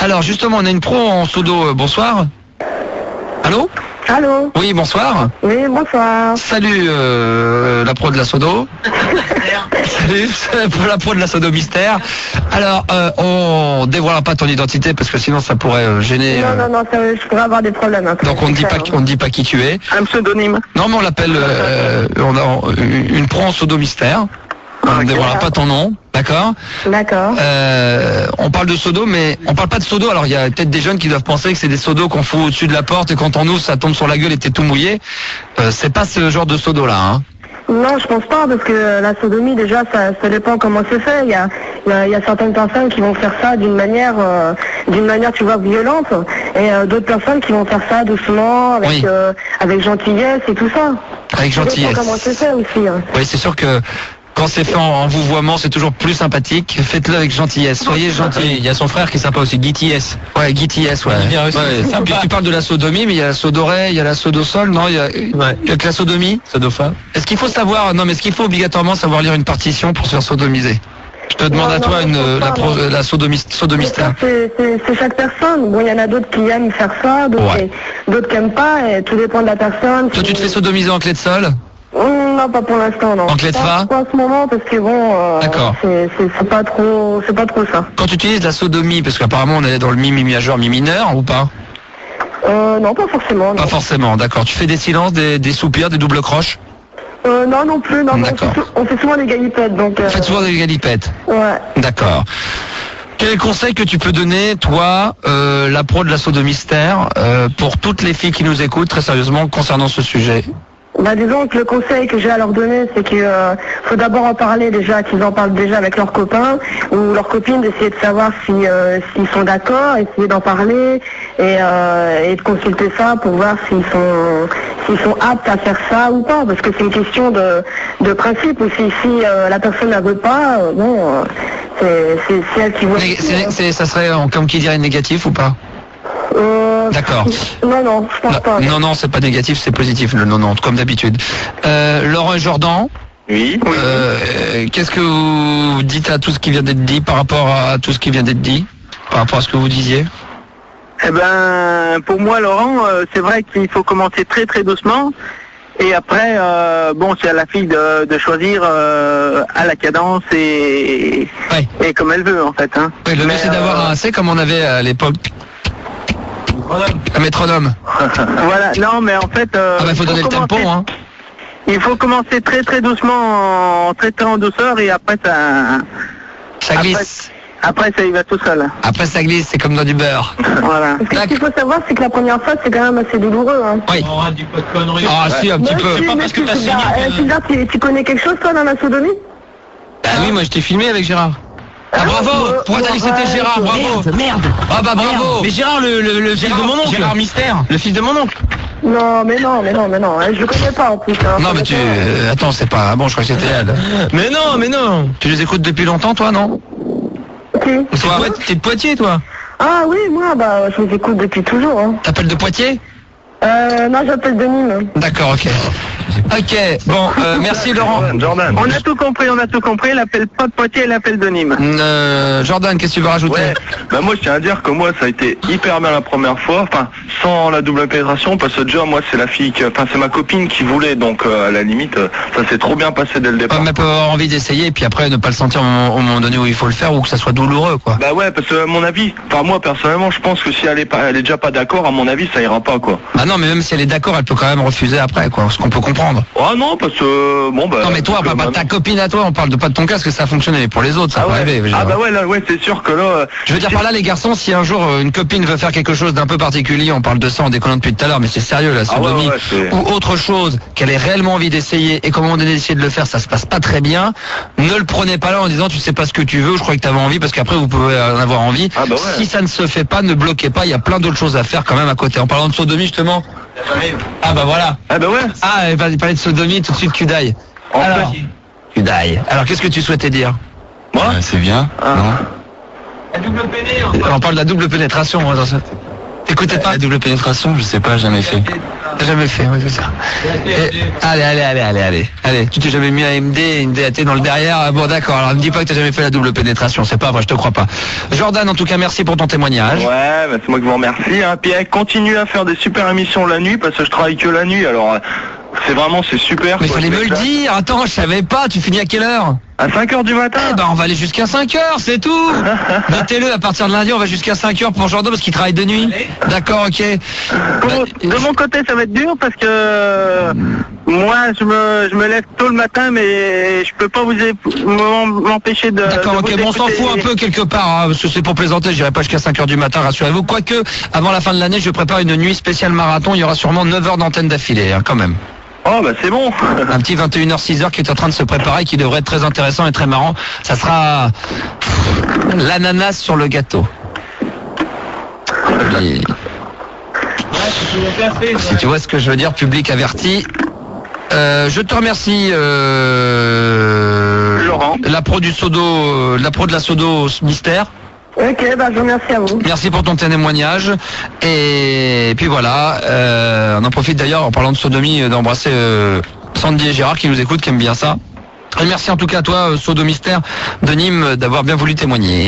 Alors justement, on a une pro en sodo. Bonsoir. Allô? Allô? Oui, bonsoir. Oui, bonsoir. Salut la pro de la sodo. Salut, c'est la pro de la sodo mystère. Alors, on dévoilera pas ton identité parce que sinon ça pourrait gêner. Non, je pourrais avoir des problèmes. Après, donc on ne dit pas qui tu es. Un pseudonyme. Non, mais on l'appelle. On a une pro en sodo mystère. On ne dévoilera pas ton nom, d'accord? D'accord. On parle de sodo, mais on parle pas de sodo. Alors il y a peut-être des jeunes qui doivent penser que c'est des sodos qu'on fout au-dessus de la porte et quand on ouvre ça tombe sur la gueule et t'es tout mouillé. C'est pas ce genre de sodo là, hein. Non, je pense pas, parce que la sodomie, déjà, ça dépend comment c'est fait. Il y a certaines personnes qui vont faire ça d'une manière, tu vois, violente, et d'autres personnes qui vont faire ça doucement, avec gentillesse et tout ça. Avec gentillesse. Ça dépend comment c'est fait aussi. Hein. Oui, c'est sûr que quand c'est fait en vouvoiement, c'est toujours plus sympathique. Faites-le avec gentillesse. Soyez gentil. Il y a son frère qui est sympa aussi, Guy T.S. Ouais, Guy T.S, ouais. Puis tu parles de la sodomie, mais il y a la sodorée, il y a la sodosol, non? Il y a que la sodomie. Sodofa. Est-ce qu'il faut savoir, non, mais est-ce qu'il faut obligatoirement savoir lire une partition pour se faire sodomiser? Je te demande à toi la sodomistère. C'est chaque personne. Bon, il y en a d'autres qui aiment faire ça, d'autres qui aiment pas, et tout dépend de la personne. Toi, tu te fais sodomiser en clé de sol? Non, pas pour l'instant, non. En clé de fa? Pas en ce moment, parce que bon, d'accord. C'est pas trop ça. Quand tu utilises la sodomie, parce qu'apparemment on est dans le mi majeur, mi mineur, ou pas? Non, pas forcément. Non. Pas forcément, d'accord. Tu fais des silences, des soupirs, des doubles croches? Non plus, non. On fait souvent des galipettes, donc... Vous faites souvent des galipettes? Ouais. D'accord. Quel est le conseil que tu peux donner, toi, la pro de la sodomistère, pour toutes les filles qui nous écoutent, très sérieusement, concernant ce sujet? Bah disons que le conseil que j'ai à leur donner, c'est qu'il faut d'abord en parler déjà, qu'ils en parlent déjà avec leurs copains ou leurs copines, d'essayer de savoir s'ils sont d'accord, essayer d'en parler et de consulter ça pour voir s'ils sont aptes à faire ça ou pas, parce que c'est une question de principe aussi. Si la personne ne veut pas, c'est elle qui voit. Ça serait comme qui dirait négatif ou pas? D'accord. Non, je pense pas. Non, c'est pas négatif, c'est positif, le non, comme d'habitude. Laurent et Jordan. Oui. Qu'est-ce que vous dites à tout ce qui vient d'être dit par rapport à tout ce qui vient d'être dit, par rapport à ce que vous disiez? Eh ben, pour moi, Laurent, c'est vrai qu'il faut commencer très très doucement. Et après, c'est à la fille de choisir à la cadence et comme elle veut, en fait. Hein. Ouais, le mieux, c'est d'avoir comme on avait à l'époque. Un métronome. Voilà, non, mais en fait... il faut donner le tempo, hein. Il faut commencer très très doucement, très très en douceur, et après ça glisse. Après ça y va tout seul. Après ça glisse, c'est comme dans du beurre. Voilà. Ce qu'il faut savoir, c'est que la première fois, c'est quand même assez douloureux. Hein. Oui. On aura dit pas de conneries. Ah si, un petit peu. C'est pas parce que t'as signé. Tu connais quelque chose, toi, dans la sodomie? Ah oui, moi je t'ai filmé avec Gérard. Ah bravo! Pourquoi t'as dit que c'était Gérard? Bravo! Merde! Ah bah bravo! Mais Gérard, le fils de mon oncle! Gérard Mystère! Le fils de mon oncle! Non, mais non, je le connais pas en plus. Hein, non, mais tu... attends, c'est pas... Bon, je crois que c'était elle. Mais non! Tu les écoutes depuis longtemps, toi, non? Qui? T'es de Poitiers, toi? Ah oui, moi, je les écoute depuis toujours. Hein. T'appelles de Poitiers? Non, j'appelle de Nîmes. D'accord, ok. Ok, bon, merci Laurent. Jordan. On a tout compris, l'appel pas de Poitiers et l'appel de Nîmes. Jordan, qu'est-ce que tu veux rajouter? Moi je tiens à dire que moi ça a été hyper bien la première fois, sans la double pénétration, parce que déjà moi c'est la fille, c'est ma copine qui voulait, donc à la limite ça s'est trop bien passé dès le départ. Mais elle peut avoir envie d'essayer et puis après ne pas le sentir au moment donné où il faut le faire ou que ça soit douloureux, quoi. Bah ouais, parce que à mon avis, moi personnellement je pense que si elle est déjà pas d'accord, à mon avis ça ira pas, quoi. Ah non, mais même si elle est d'accord, elle peut quand même refuser après, quoi, ce qu'on peut comprendre. Ah non, parce que non, mais toi, ta copine à toi, on parle pas de ton cas, parce que ça a fonctionné, mais pour les autres, ça peut arriver. C'est sûr que là. Je veux dire par là, les garçons, si un jour une copine veut faire quelque chose d'un peu particulier, on parle de ça en décollant depuis tout à l'heure, mais c'est sérieux, la sodomie, ou autre chose, qu'elle ait réellement envie d'essayer, et comment on donné d'essayer de le faire, ça se passe pas très bien, ne le prenez pas là en disant tu sais pas ce que tu veux, je crois que tu avais envie, parce qu'après vous pouvez en avoir envie. Si ça ne se fait pas, ne bloquez pas, il y a plein d'autres choses à faire quand même à côté. En parlant de sodomie, justement. Ah bah voilà. Ah bah ouais. Ah, elle va parler de sodomie, tout de suite Kudaï. Alors, Kudaï. Alors qu'est-ce que tu souhaitais dire? Moi c'est bien. Non. La double pénétration. On parle de la double pénétration, moi, dans cette... T'écoutais pas? La double pénétration, je sais pas, jamais fait. T'as jamais fait, oui, c'est ça. Allez. Tu t'es jamais mis un MD et une DAT dans le derrière. Bon, d'accord. Alors, ne me dis pas que t'as jamais fait la double pénétration. C'est pas vrai, je te crois pas. Jordan, en tout cas, merci pour ton témoignage. Ouais, c'est moi qui vous remercie. Hein. Puis, continue à faire des super émissions la nuit parce que je travaille que la nuit. Alors, c'est super. Mais fallait me le dire. Attends, je savais pas. Tu finis à quelle heure? À 5h du matin. Eh ben, on va aller jusqu'à 5h, c'est tout. Notez-le, à partir de lundi, on va jusqu'à 5h pour Jordan parce qu'il travaille de nuit. D'accord, ok. De mon côté, ça va être dur parce que moi, je me lève tôt le matin, mais je peux pas m'empêcher de... D'accord, ok, bon, on s'en fout un peu quelque part, hein, parce que c'est pour plaisanter, j'irai pas jusqu'à 5h du matin, rassurez-vous. Quoique, avant la fin de l'année, je prépare une nuit spéciale marathon, il y aura sûrement 9 heures d'antenne d'affilée, hein, quand même. Oh bah c'est bon. Un petit 21h 6h qui est en train de se préparer, qui devrait être très intéressant et très marrant. Ça sera l'ananas sur le gâteau. Et... si tu vois ce que je veux dire, public averti. Je te remercie Laurent. La pro de la Sodo Mystère. Ok, bah je vous remercie à vous. Merci pour ton témoignage. Et puis voilà, on en profite d'ailleurs en parlant de sodomie d'embrasser Sandy et Gérard qui nous écoutent, qui aiment bien ça. Et merci en tout cas à toi, Sodo Mystère de Nîmes, d'avoir bien voulu témoigner.